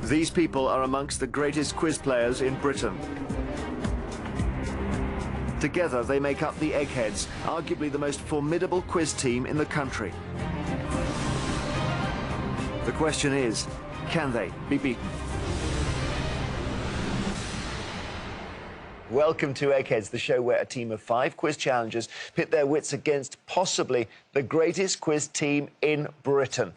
These people are amongst the greatest quiz players in Britain. Together, they make up the Eggheads, arguably the most formidable quiz team in the country. The question is, can they be beaten? Welcome to Eggheads, the show where a team of 5 quiz challengers pit their wits against possibly the greatest quiz team in Britain.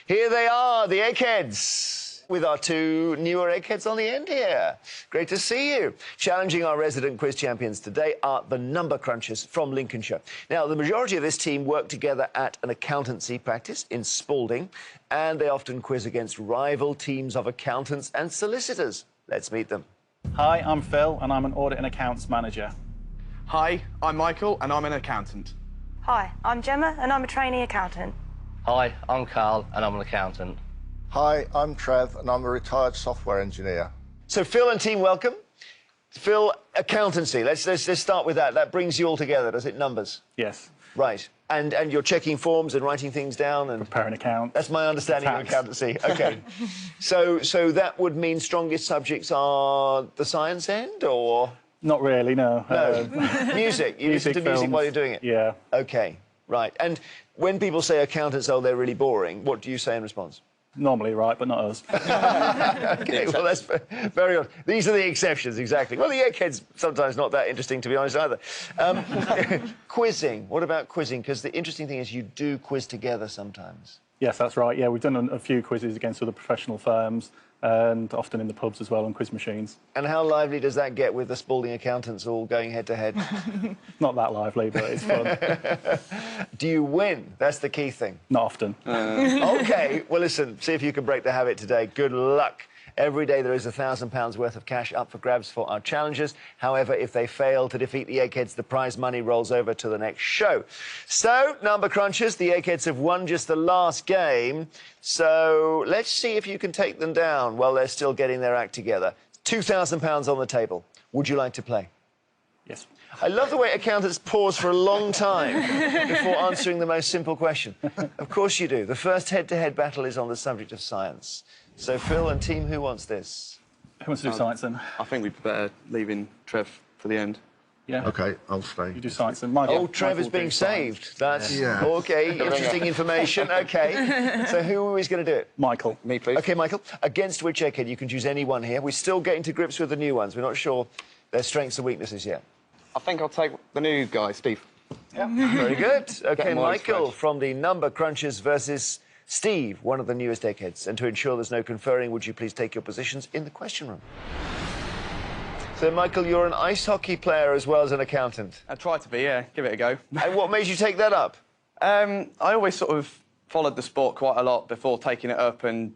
Here they are, the Eggheads, with our 2 newer Eggheads on the end here. Great to see you. Challenging our resident quiz champions today are the Number Crunchers from Lincolnshire. Now, the majority of this team work together at an accountancy practice in Spalding, and they often quiz against rival teams of accountants and solicitors. Let's meet them. Hi, I'm Phil, and I'm an audit and accounts manager. Hi, I'm Michael, and I'm an accountant. Hi, I'm Gemma, and I'm a trainee accountant. Hi, I'm Carl, and I'm an accountant. Hi, I'm Trev, and I'm a retired software engineer. So Phil and team, welcome. Phil, accountancy. Let's start with that. That brings you all together, does it? Numbers. Yes. Right. And you're checking forms and writing things down and preparing accounts. That's my understanding of Tax. accountancy. Okay. so that would mean strongest subjects are the science end, or Not really, no. no? Music. You listen to music films. while you're doing it. Yeah. Okay. Right. And when people say accountants, oh, they're really boring, what do you say in response? Normally right, but not us. Okay, well, that's very odd. These are the exceptions, exactly. Well, the Egghead's sometimes not that interesting, to be honest, either. Quizzing. What about quizzing? Because the interesting thing is you do quiz together sometimes. Yes, that's right. Yeah, we've done a few quizzes against other professional firms, and often in the pubs as well on quiz machines. And how lively does that get with the Spalding accountants all going head-to-head? Not that lively, but it's fun. Do you win? That's the key thing. Not often. OK, well, listen, see if you can break the habit today. Good luck. Every day there is £1,000 worth of cash up for grabs for our challengers. However, if they fail to defeat the Eggheads, the prize money rolls over to the next show. So, Number Crunchers, the Eggheads have won just the last game. So let's see if you can take them down while they're still getting their act together. £2,000 on the table. Would you like to play? Yes. I love the way accountants pause for a long time before answering the most simple question. Of course you do. The first head-to-head battle is on the subject of science. So, Phil and team, who wants this? Who wants to do science then? I think we'd better leaving Trev for the end. Yeah. OK, I'll stay. You do science then. Michael, Oh, Trev is being saved. That's Yeah. OK. Interesting information. OK. So who is going to do it? Michael. Me, please. OK, Michael. Against which Egghead? You can choose any one here. We're still getting to grips with the new ones. We're not sure their strengths and weaknesses yet. I think I'll take the new guy, Steve. Yeah. Very good. OK, Get more Michael, fresh. from the Number Crunchers versus Steve, one of the newest Eggheads. And to ensure there's no conferring, would you please take your positions in the question room? So, Michael, you're an ice hockey player as well as an accountant. I try to be, yeah. Give it a go. And what made you take that up? I always sort of followed the sport quite a lot before taking it up, and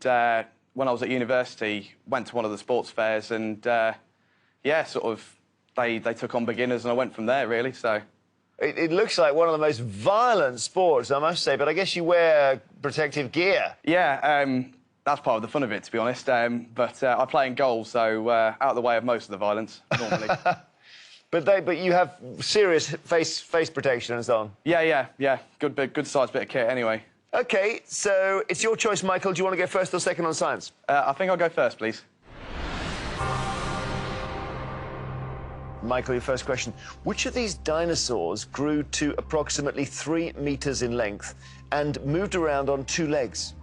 when I was at university, went to one of the sports fairs, and yeah, sort of they took on beginners, and I went from there, really, so... It looks like one of the most violent sports, I must say, but I guess you wear protective gear. Yeah, that's part of the fun of it, to be honest. But I play in goal, so out of the way of most of the violence, normally. But you have serious face protection and so on. Yeah. Good sized bit of kit, anyway. OK, so it's your choice, Michael. Do you want to go first or second on science? I think I'll go first, please. Michael, your first question. Which of these dinosaurs grew to approximately 3 metres in length and moved around on 2 legs?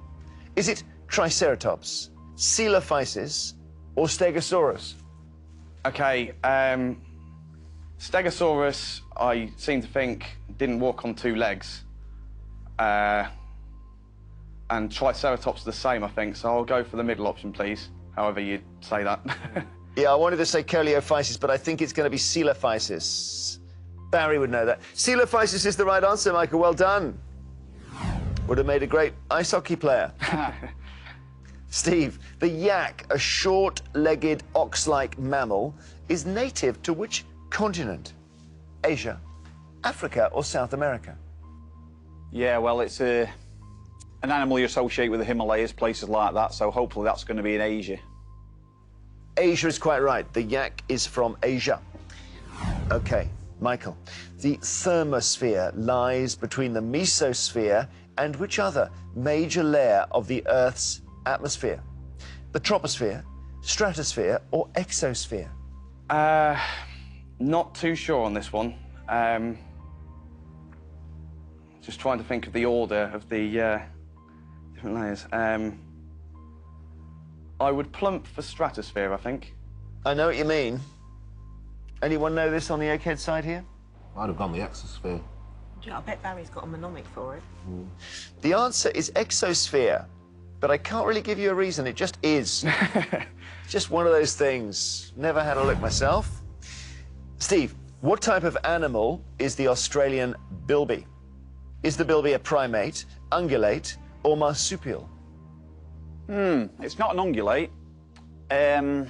Is it Triceratops, Coelophysis, or Stegosaurus? OK, Stegosaurus, I seem to think, didn't walk on 2 legs. And Triceratops the same, I think, so I'll go for the middle option, please, however you'd say that. Yeah, I wanted to say Coelophysis, but I think it's going to be Coelophysis. Barry would know that. Coelophysis is the right answer, Michael. Well done. Would have made a great ice hockey player. Steve, the yak, a short-legged ox-like mammal, is native to which continent? Asia, Africa, or South America? Yeah, well, it's an animal you associate with the Himalayas, places like that, so hopefully that's going to be in Asia. Asia is quite right. The yak is from Asia. OK, Michael. The thermosphere lies between the mesosphere and which other major layer of the Earth's atmosphere? the troposphere, stratosphere, or exosphere? Not too sure on this one. Just trying to think of the order of the different layers. I would plump for stratosphere, I think. I know what you mean. Anyone know this on the Egghead side here? I'd have gone the exosphere. Yeah, I bet Barry's got a mnemonic for it. The answer is exosphere, but I can't really give you a reason. It just is. It's just one of those things. Never had a look myself. Steve, what type of animal is the Australian bilby? Is the bilby a primate, ungulate, or marsupial? It's not an ungulate. I'm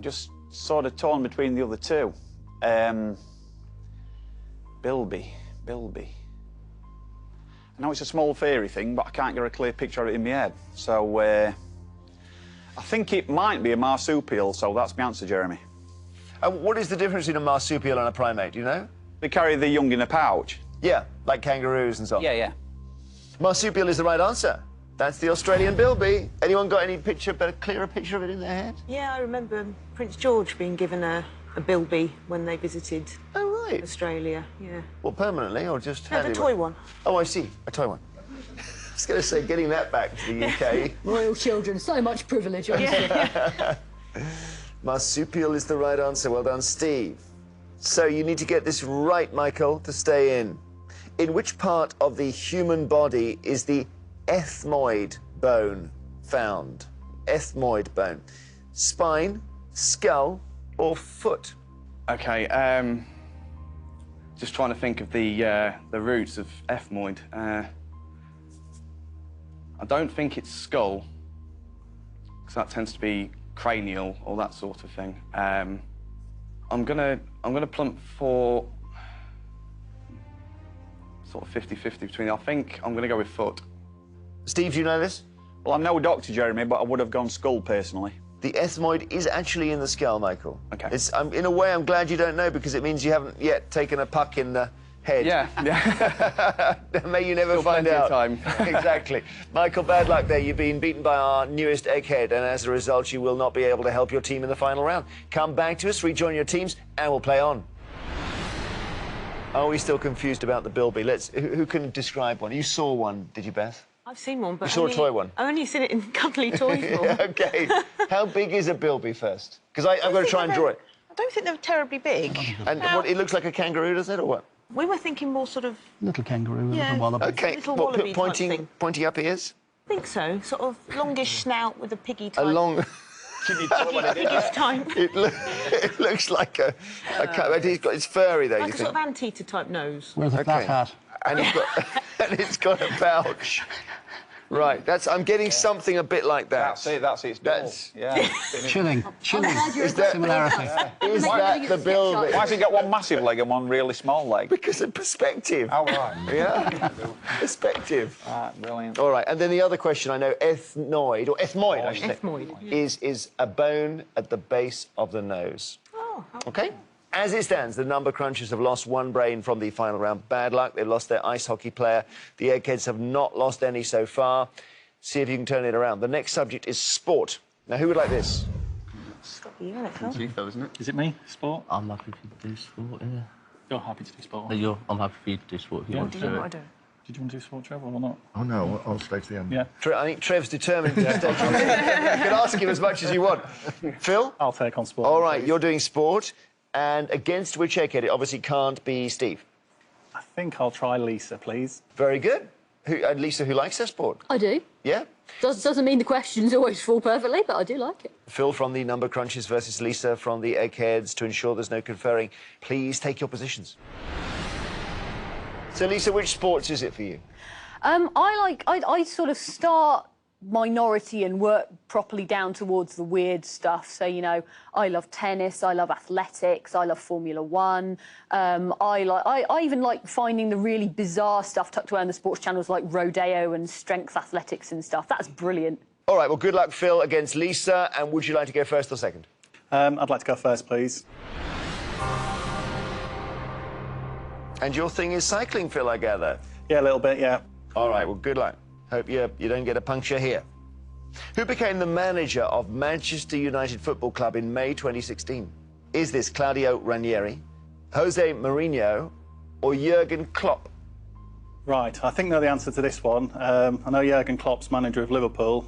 just sort of torn between the other two. Bilby. I know it's a small fairy thing, but I can't get a clear picture of it in my head. So, I think it might be a marsupial, so that's my answer, Jeremy. What is the difference between a marsupial and a primate, do you know? They carry the young in a pouch. Yeah, like kangaroos and so on. Yeah. Marsupial is the right answer. That's the Australian bilby. Anyone got any clearer picture of it in their head? Yeah, I remember Prince George being given a bilby when they visited Australia, yeah. Well, permanently or just No, the toy one. Oh, I see, a toy one. I was going to say, getting that back to the UK. Royal children, so much privilege, honestly. Marsupial is the right answer. Well done, Steve. So you need to get this right, Michael, to stay in. In which part of the human body is the ethmoid bone found? Ethmoid bone. Spine, skull, or foot? Okay, just trying to think of the roots of ethmoid. I don't think it's skull, because that tends to be cranial or that sort of thing. I'm gonna plump for sort of 50-50 between. I think I'm gonna go with foot. Steve, do you know this? Well, I'm no doctor, Jeremy, but I would have gone skull personally. The ethmoid is actually in the skull, Michael. Okay. In a way, I'm glad you don't know, because it means you haven't yet taken a puck in the head. Yeah. May you never Still find plenty out. of time. Exactly. Michael, bad luck there. You've been beaten by our newest Egghead, and as a result, you will not be able to help your team in the final round. Come back to us, rejoin your teams, and we'll play on. Are we still confused about the bilby? Who can describe one? You saw one, did you, Beth? I've seen one, but You saw a toy one? I've only seen it in cuddly toy form. OK. How big is a bilby first? Because I've got to try and draw it. I don't think they're terribly big. And what, it looks like a kangaroo, does it, or what? We were thinking more sort of... Little kangaroo, Yeah. little wallaby. OK. Little What, wallaby type thing. pointy up ears? I think so. Sort of longish snout with a piggy type. A long... Piggish type. It looks like a it's furry, though, Like you a think? sort of anteater type nose. With a flat hat. And it's got a pouch. Right, I'm getting something a bit like that. That's it. Yeah. Chilling. glad you're Is that- Similarity. Is that the bilby? Why has he got one massive leg and one really small leg? Because of perspective. Oh, right. Yeah, perspective. Brilliant. All right, and then the other question I know, ethmoid, I should say, Ethmoid. is a bone at the base of the nose. Oh, OK? As it stands, the number crunchers have lost one brain from the final round. Bad luck, they've lost their ice hockey player. The Eggheads have not lost any so far. See if you can turn it around. The next subject is sport. Now, who would like this? you, isn't it, Phil? You, though, isn't it? Is it me? Sport? I'm happy to do sport, yeah. You're happy to do sport? I'm happy for you to do sport if you want to do it. Did you want to do sport, Trevor, or not? Oh, no, I'll stay to the end. Yeah. I think Trev's determined to stay. You can ask him as much as you want. Phil? I'll take on sport. All right, please. you're doing sport. And against which Egghead? It obviously can't be Steve. I think I'll try Lisa, please. Very good. And Lisa, who likes her sport? I do. Yeah? Doesn't mean the questions always fall perfectly, but I do like it. Phil from the Number Crunchers versus Lisa from the Eggheads. To ensure there's no conferring, please take your positions. So, Lisa, which sports is it for you? I sort of start minority and work properly down towards the weird stuff. So, you know, I love tennis, I love athletics, I love Formula One. I even like finding the really bizarre stuff tucked away on the sports channels like rodeo and strength athletics and stuff. That's brilliant. All right, well, good luck, Phil, against Lisa. And would you like to go first or second? I'd like to go first, please. And your thing is cycling, Phil, I gather. Yeah, a little bit, yeah. All right, well, good luck. Hope you don't get a puncture here. Who became the manager of Manchester United Football Club in May 2016? Is this Claudio Ranieri, Jose Mourinho, or Jurgen Klopp? Right, I think I know the answer to this one. I know Jurgen Klopp's manager of Liverpool,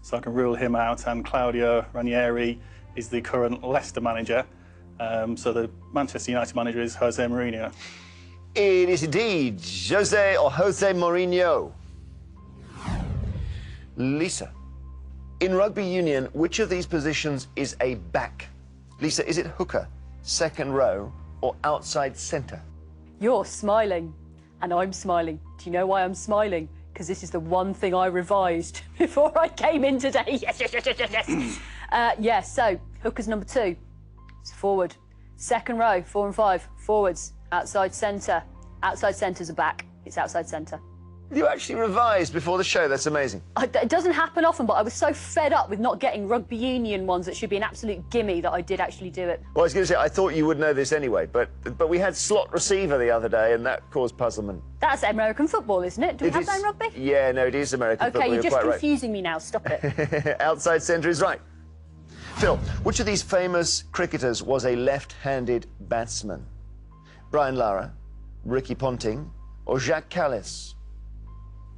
so I can rule him out, and Claudio Ranieri is the current Leicester manager. So the Manchester United manager is Jose Mourinho. It is indeed Jose Mourinho. Lisa, in rugby union, which of these positions is a back? Lisa, is it hooker, second row, or outside centre? You're smiling, and I'm smiling. Do you know why I'm smiling? Because this is the one thing I revised before I came in today. Yes, yes, yes, yes, yes, yes. Yes, so hooker's number 2. It's forward. Second row, 4 and 5, forwards. Outside centre. Outside centre's a back. It's outside centre. You actually revised before the show. That's amazing. It doesn't happen often, but I was so fed up with not getting rugby union ones that should be an absolute gimme that I did actually do it. Well, I was going to say, I thought you would know this anyway, but we had slot receiver the other day, and that caused puzzlement. That's American football, isn't it? Do we have that in rugby? Yeah, no, it is American football. OK, you're just quite confusing me now. Stop it. Outside centre is right. Phil, which of these famous cricketers was a left-handed batsman? Brian Lara, Ricky Ponting, or Jacques Kallis?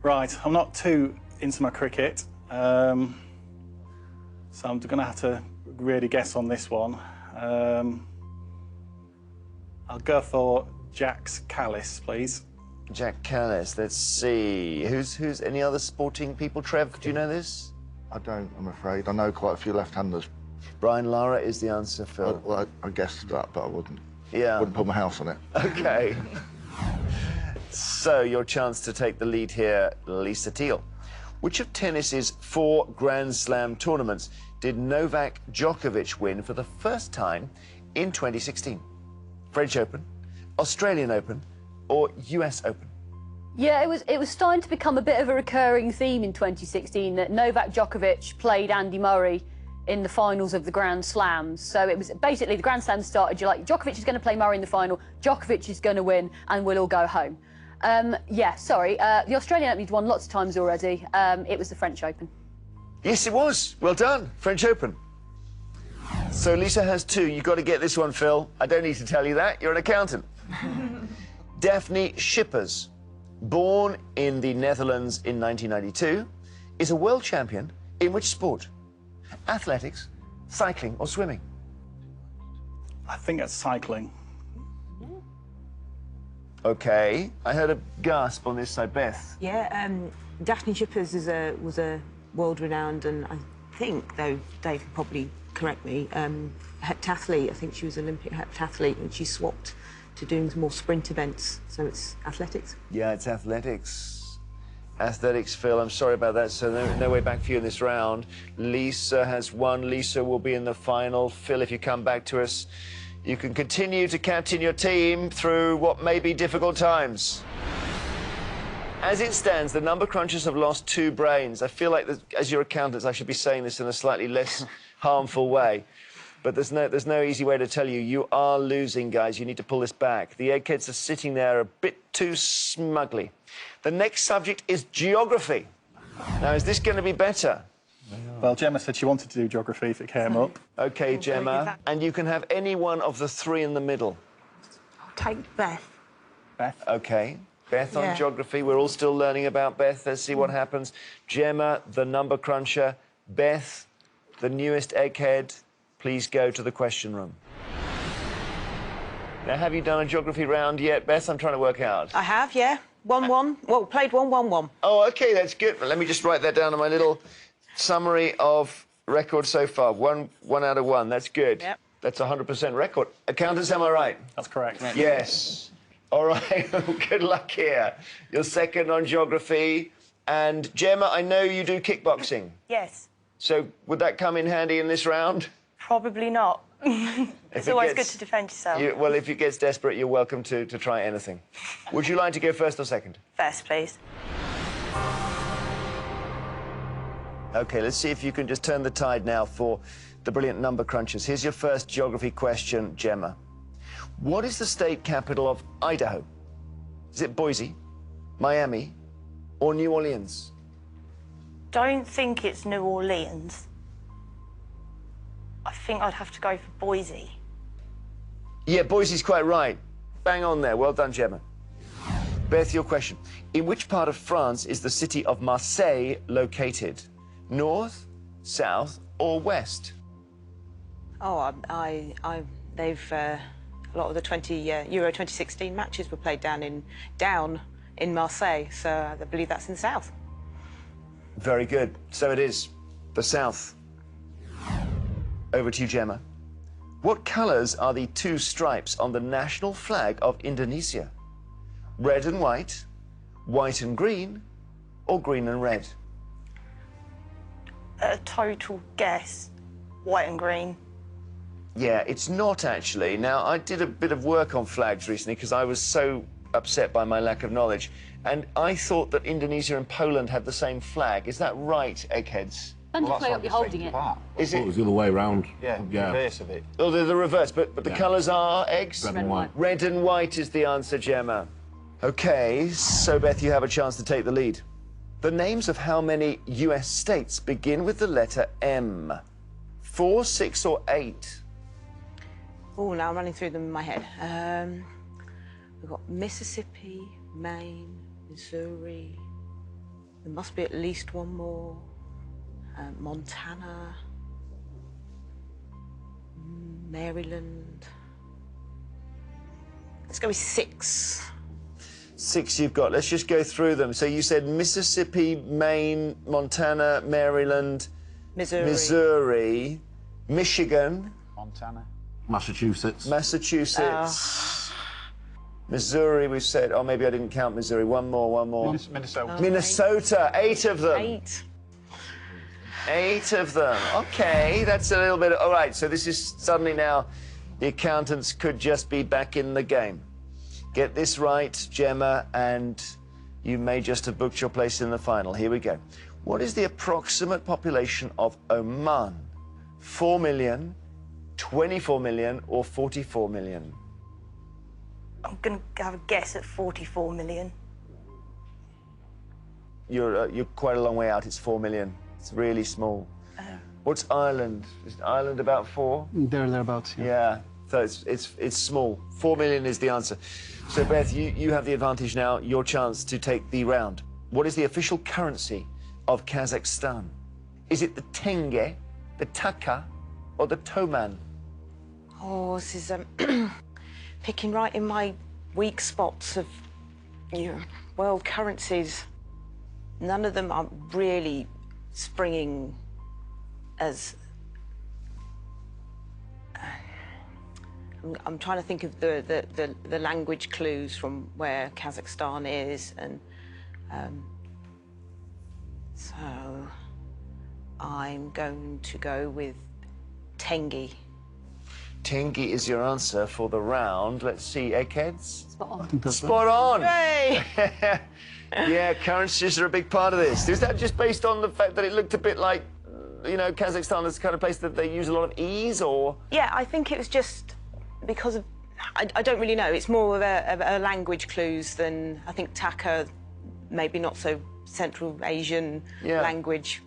Right, I'm not too into my cricket, so I'm going to have to really guess on this one. I'll go for Jacques Kallis, please. Jack Kallis, let's see. Who's any other sporting people? Trev, do you know this? I don't, I'm afraid. I know quite a few left-handers. Brian Lara is the answer, Phil. Well, I guessed that, but I wouldn't. Yeah. Wouldn't put my house on it. OK. So, your chance to take the lead here, Lisa Teal. Which of tennis's 4 Grand Slam tournaments did Novak Djokovic win for the first time in 2016? French Open, Australian Open, or US Open? Yeah, it was starting to become a bit of a recurring theme in 2016 that Novak Djokovic played Andy Murray in the finals of the Grand Slams. So it was basically the Grand Slam started, you're like, Djokovic is going to play Murray in the final, Djokovic is going to win, and we'll all go home. Yeah, sorry, the Australian Open you've won lots of times already. It was the French Open. Yes, it was. Well done. French Open. So Lisa has 2. You've got to get this one, Phil. I don't need to tell you that. You're an accountant. Daphne Schippers, born in the Netherlands in 1992, is a world champion in which sport? Athletics, cycling, or swimming? I think that's cycling. OK. I heard a gasp on this side. Beth? Yeah, Daphne Schippers was a world-renowned, and I think, though Dave can probably correct me, heptathlete. I think she was an Olympic heptathlete, and she swapped to doing more sprint events. So it's athletics. Yeah, it's athletics. Athletics, Phil. I'm sorry about that. So no way back for you in this round. Lisa has won. Lisa will be in the final. Phil, if you come back to us, you can continue to captain your team through what may be difficult times. As it stands, the number crunchers have lost 2 brains. I feel like, as your accountants, I should be saying this in a slightly less harmful way. But there's no easy way to tell you. You are losing, guys. You need to pull this back. The Eggheads are sitting there a bit too smugly. The next subject is geography. Now, is this going to be better? Well, Gemma said she wanted to do geography if it came up. OK, Gemma. And you can have any one of the 3 in the middle. I'll take Beth. Beth? OK. Beth on Yeah. geography. We're all still learning about Beth. Let's see what happens. Gemma, the number cruncher. Beth, the newest Egghead. Please go to the question room. Now, have you done a geography round yet, Beth? I'm trying to work out. I have, yeah. 1-1. Well, played 1-1-1. Oh, OK, that's good. Let me just write that down on my little summary of records so far. 1 out of 1. That's good. Yep. That's 100% record. Accountants, am I right? That's correct. Yes. All right. Good luck here. You're second on geography. And Gemma, I know you do kickboxing. Yes. So would that come in handy in this round? Probably not. It's always good to defend yourself. Well, if it gets desperate, you're welcome to try anything. Would you like to go first or second? First, please. OK, let's see if you can just turn the tide now for the brilliant number crunchers. Here's your first geography question, Gemma. What is the state capital of Idaho? Is it Boise, Miami, or New Orleans? don't think it's New Orleans. I think I'd have to go for Boise. Yeah, Boise's quite right. Bang on there. Well done, Gemma. Beth, your question. In which part of France is the city of Marseille located? North, south, or west? Oh, they've a lot of the Euro 2016 matches were played down in Marseille, so I believe that's in the south. Very good. So it is the south. Over to you, Gemma. What colours are the two stripes on the national flag of Indonesia? Red and white, white and green, or green and red? A total guess, white and green. Yeah, it's not actually. Now, I did a bit of work on flags recently because I was so upset by my lack of knowledge. And I thought that Indonesia and Poland had the same flag. Is that right, Eggheads? Depends which way up you're holding it. Is it? It was the other way around. Yeah, reverse of it. Oh, they're the reverse, but the colours are, Eggs? Red and white. Red and white is the answer, Gemma. OK, so, Beth, you have a chance to take the lead. The names of how many US states begin with the letter M? 4, 6, or 8? Oh, now I'm running through them in my head. We've got Mississippi, Maine, Missouri. There must be at least one more. Montana, Maryland. Let's go with 6. 6 you've got. Let's just go through them. So you said Mississippi, Maine, Montana, Maryland, Missouri, Michigan, Montana, Massachusetts. Missouri, we've said. Oh, maybe I didn't count Missouri. One more. Minnesota. Minnesota, 8 of them. 8. 8 of them. OK, that's a little bit... All right, so this is suddenly now the accountants could just be back in the game. Get this right, Gemma, and you may just have booked your place in the final. Here we go. What is the approximate population of Oman? 4 million, 24 million, or 44 million? I'm going to have a guess at 44 million. You're quite a long way out. It's 4 million. It's really small. What's Ireland? Is Ireland about 4? Thereabouts, yeah. Yeah, so it's small. 4 million is the answer. So, Beth, you have the advantage now, your chance to take the round. What is the official currency of Kazakhstan? Is it the tenge, the taka, or the toman? Oh, this is picking right in my weak spots of world currencies. None of them are really springing as... I'm trying to think of the language clues from where Kazakhstan is, and so I'm going to go with tenge. Tenge is your answer for the round. Let's see, Eggheads? Spot on. Spot on! Hooray! Yeah, currencies are a big part of this. Is that just based on the fact that it looked a bit like, you know, Kazakhstan is the kind of place that they use a lot of E's, or...? Yeah, I think it was just because of... I don't really know. It's more of a language clues than, I think, taka, maybe not so Central Asian language.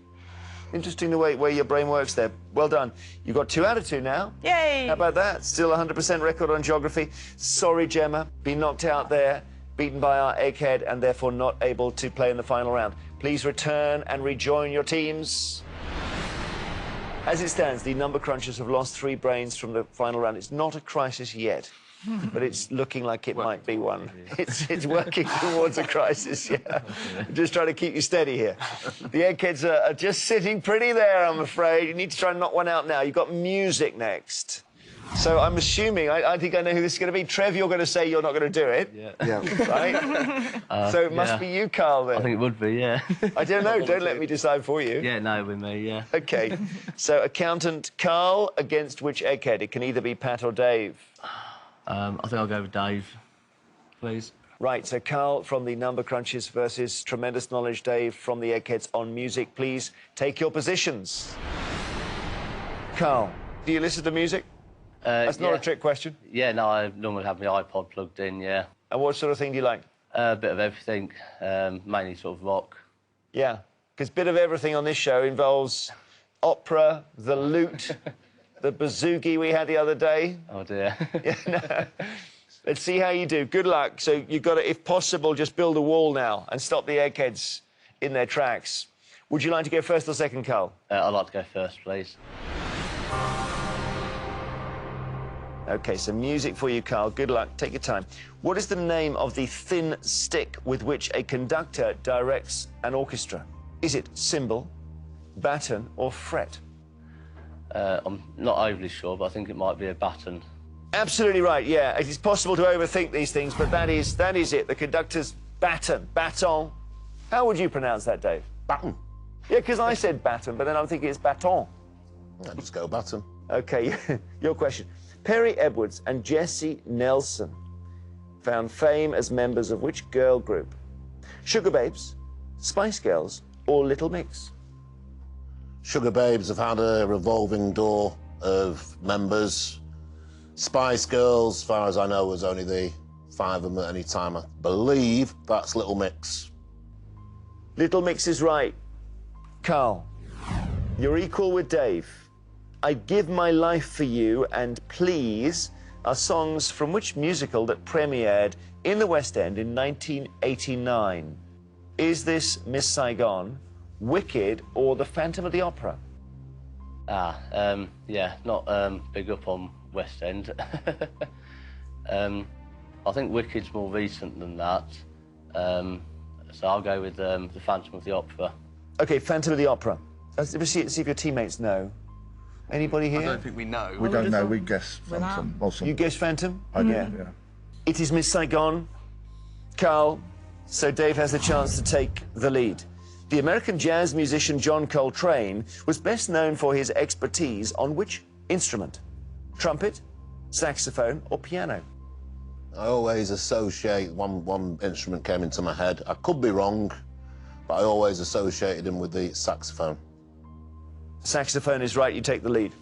Interesting the way your brain works there. Well done. You've got 2 out of 2 now. Yay! How about that? Still 100% record on geography. Sorry, Gemma. Been knocked out there, beaten by our egghead, and therefore not able to play in the final round. Please return and rejoin your teams. As it stands, the number crunchers have lost 3 brains from the final round. It's not a crisis yet, but it's looking like it might be one. It's working towards a crisis, yeah. Just trying to keep you steady here. The eggheads are just sitting pretty there, I'm afraid. You need to try and knock one out now. You've got music next. So I'm assuming, I think I know who this is going to be. Trev, you're going to say you're not going to do it. Yeah. Right? So it must be you, Carl, then. I think it would be, yeah. I don't know. Don't let me decide for you. Yeah, no, with me, yeah. OK. So accountant Carl against which egghead? It can either be Pat or Dave. I think I'll go with Dave, please. Right, so Carl from the Number Crunches versus Tremendous Knowledge Dave from the Eggheads on music. Please take your positions. Carl, do you listen to music? That's not a trick question. Yeah, no, I normally have my iPod plugged in, yeah. And what sort of thing do you like? A bit of everything, mainly sort of rock. Yeah. because a bit of everything on this show involves opera, the lute, the bouzouki we had the other day. Oh, dear. Yeah, no. Let's see how you do. Good luck. So you've got to, if possible, just build a wall now and stop the Eggheads in their tracks. Would you like to go first or second, Carl? I'd like to go first, please. OK, so music for you, Carl. Good luck. Take your time. What is the name of the thin stick with which a conductor directs an orchestra? Is it cymbal, baton or fret? I'm not overly sure, but I think it might be a baton. Absolutely right, yeah. It is possible to overthink these things, but that is it. The conductor's baton. Baton. How would you pronounce that, Dave? Baton. Yeah, because I said baton, but then I'm thinking it's baton. Yeah, just go baton. OK, your question. Perry Edwards and Jessie Nelson found fame as members of which girl group? Sugar Babes, Spice Girls or Little Mix? Sugar Babes have had a revolving door of members. Spice Girls, as far as I know, was only the 5 of them at any time. I believe that's Little Mix. Little Mix is right. Carl, you're equal with Dave. I'd Give My Life for You and Please are songs from which musical that premiered in the West End in 1989? Is this Miss Saigon, Wicked or The Phantom of the Opera? Yeah, not big up on West End. I think Wicked's more recent than that. So I'll go with The Phantom of the Opera. OK, Phantom of the Opera. Let's see if your teammates know. Anybody here? I don't think we know. We don't know. We guess Thompson. Wilson. You guess Phantom? I do, yeah. It is Miss Saigon. Carl, so Dave has the chance to take the lead. The American jazz musician John Coltrane was best known for his expertise on which instrument? Trumpet, saxophone or piano? I always associate one instrument came into my head. I could be wrong, but I always associated him with the saxophone. Saxophone is right, you take the lead.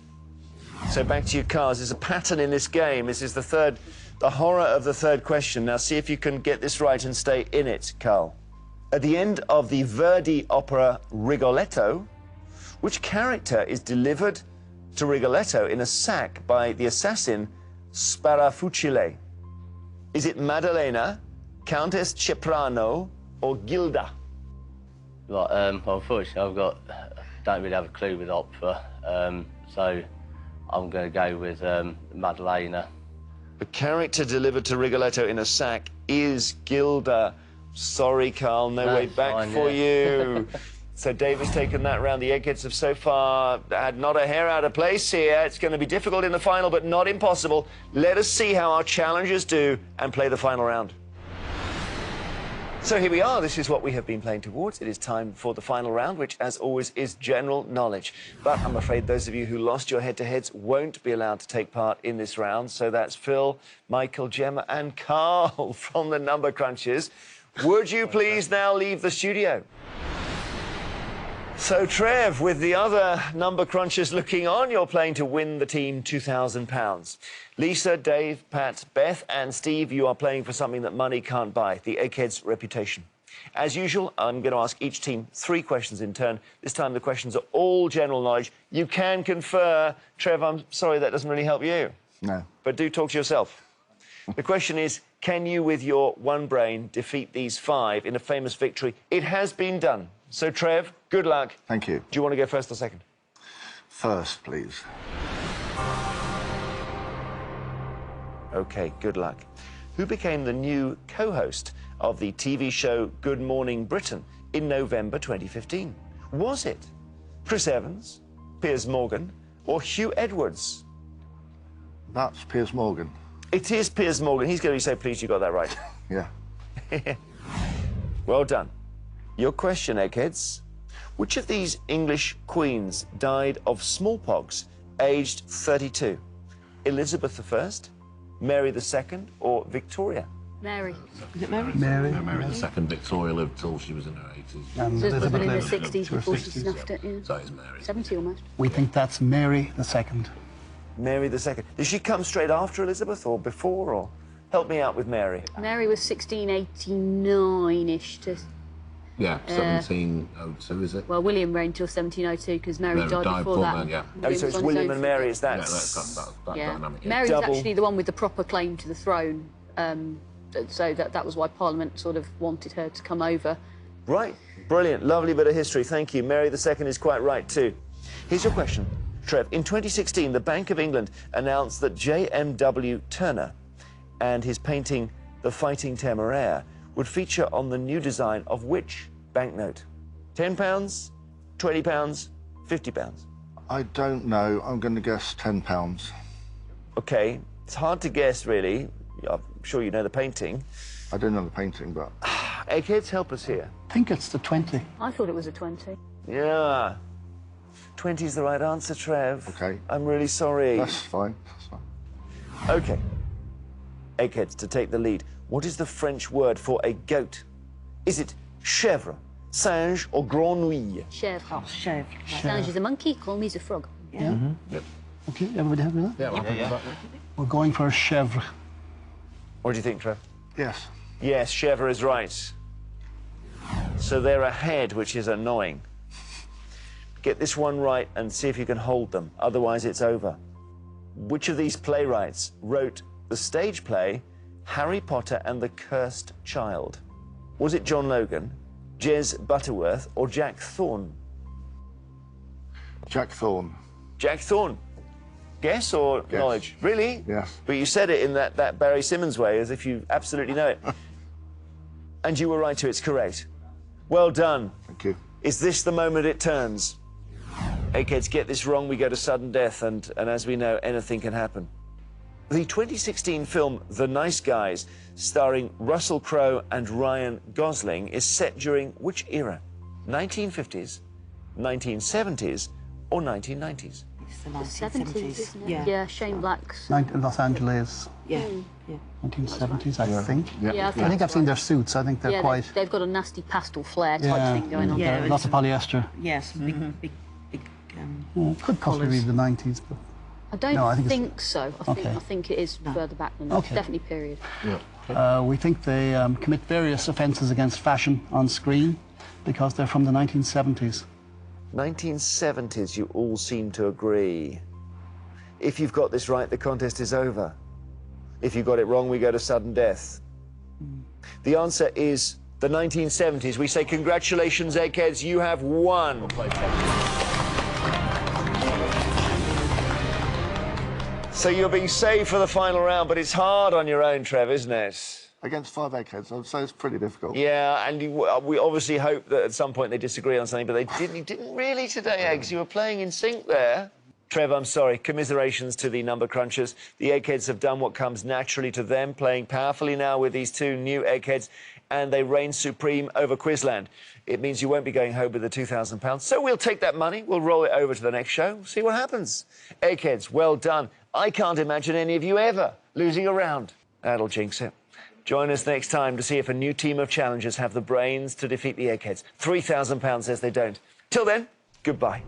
So back to your cars. There's a pattern in this game. This is the horror of the third question. Now see if you can get this right and stay in it, Carl. At the end of the Verdi opera Rigoletto, which character is delivered to Rigoletto in a sack by the assassin Sparafucile? Is it Maddalena, Countess Ceprano or Gilda? Right, unfortunately, don't really have a clue with opera, so I'm going to go with Maddalena. The character delivered to Rigoletto in a sack is Gilda. Sorry, Carl, no way back for you. So Dave has taken that round. The Eggheads have so far had not a hair out of place here. It's going to be difficult in the final, but not impossible. Let us see how our challengers do and play the final round. So here we are. This is what we have been playing towards. It is time for the final round, which, as always, is general knowledge. But I'm afraid those of you who lost your head-to-heads won't be allowed to take part in this round. So that's Phil, Michael, Gemma and Carl from the Number Crunchers. Would you please now leave the studio? So, Trev, with the other Number Crunchers looking on, you're playing to win the team £2,000. Lisa, Dave, Pat, Beth and Steve, you are playing for something that money can't buy, the Eggheads' reputation. As usual, I'm going to ask each team 3 questions in turn. This time the questions are all general knowledge. You can confer. Trev, I'm sorry that doesn't really help you. No. But do talk to yourself. The question is, can you, with your one brain, defeat these 5 in a famous victory? It has been done. So, Trev, good luck. Thank you. Do you want to go first or second? First, please. OK, good luck. Who became the new co-host of the TV show Good Morning Britain in November 2015? Was it Chris Evans, Piers Morgan or Hugh Edwards? That's Piers Morgan. It is Piers Morgan. He's going to be so pleased you got that right. Yeah. Well done. Your question, Eggheads. Which of these English queens died of smallpox aged 32? Elizabeth I, Mary II or Victoria? Mary. Is it Mary? Mary. Yeah, Mary II. Victoria lived till she was in her 80s. And So it was in the lived 60s to her before she 60s. snuffed it, yeah. So it's Mary. 70 almost. We think that's Mary II. Mary II. Did she come straight after Elizabeth or before, or help me out with Mary? Mary was 1689-ish to Yeah, 1702, is it? Well, William reigned till 1702 because Mary died before that. Then, yeah. Oh, so it's William and Mary, is that? Yeah, that's that dynamic. Mary was Double. actually the one with the proper claim to the throne, so that was why Parliament sort of wanted her to come over. Right. Brilliant. Lovely bit of history. Thank you. Mary II is quite right, too. Here's your question, Trev. In 2016, the Bank of England announced that J.M.W. Turner and his painting The Fighting Temeraire would feature on the new design of which banknote? £10, £20, £50? I don't know. I'm going to guess £10. OK. It's hard to guess, really. I'm sure you know the painting. I don't know the painting, but... Eggheads, help us here. I think it's the 20. I thought it was a 20. Yeah. 20 is the right answer, Trev. OK. I'm really sorry. That's fine. That's fine. OK. Eggheads, to take the lead. What is the French word for a goat? Is it chèvre, singe, or grenouille? Chèvre. Oh, chèvre. Singe is a monkey, Grenouille is a frog. Yeah. Yep. OK, everybody happy with that? Yeah, We're going for a chèvre. What do you think, Trev? Yes. Yes, chèvre is right. So they're ahead, which is annoying. Get this one right and see if you can hold them. Otherwise, it's over. Which of these playwrights wrote the stage play Harry Potter and the Cursed Child? Was it John Logan, Jez Butterworth, or Jack Thorne? Jack Thorne. Jack Thorne. Guess or Guess. knowledge? Really? Yes. But you said it in that Barry Simmons way, as if you absolutely know it. And you were right too, it's correct. Well done. Thank you. Is this the moment it turns? Eggheads, get this wrong, we go to sudden death, and as we know, anything can happen. The 2016 film The Nice Guys, starring Russell Crowe and Ryan Gosling, is set during which era? 1950s, 1970s, or 1990s? It's the 70s, 1970s. isn't it? Yeah. Yeah, Shane Black's. Los Angeles, Yeah. Yeah. 1970s, I think. Yeah, I think I've seen their suits. I think they're yeah, quite... they've got a nasty pastel flare type thing going on. Yeah, lots of polyester. Yes, big. Could possibly be the 90s, but... I don't No, I think think so. Okay. I think it is further back than that. Okay. Definitely period. we think they commit various offences against fashion on screen because they're from the 1970s. 1970s, you all seem to agree. If you've got this right, the contest is over. If you got it wrong, we go to sudden death. The answer is the 1970s. We say congratulations, Eggheads, you have won. So you're being saved for the final round, but it's hard on your own, Trev, isn't it? Against 5 eggheads, I'd say it's pretty difficult. Yeah, and we obviously hope that at some point they disagree on something, but they didn't. You didn't really today, Eggs. You were playing in sync there. Trev, I'm sorry. Commiserations to the number crunchers. The Eggheads have done what comes naturally to them, playing powerfully now with these two new Eggheads, and they reign supreme over Quizland. It means you won't be going home with the £2,000. So we'll take that money, we'll roll it over to the next show, see what happens. Eggheads, well done. I can't imagine any of you ever losing a round. That'll jinx it. Join us next time to see if a new team of challengers have the brains to defeat the Eggheads. £3,000 says they don't. Till then, goodbye.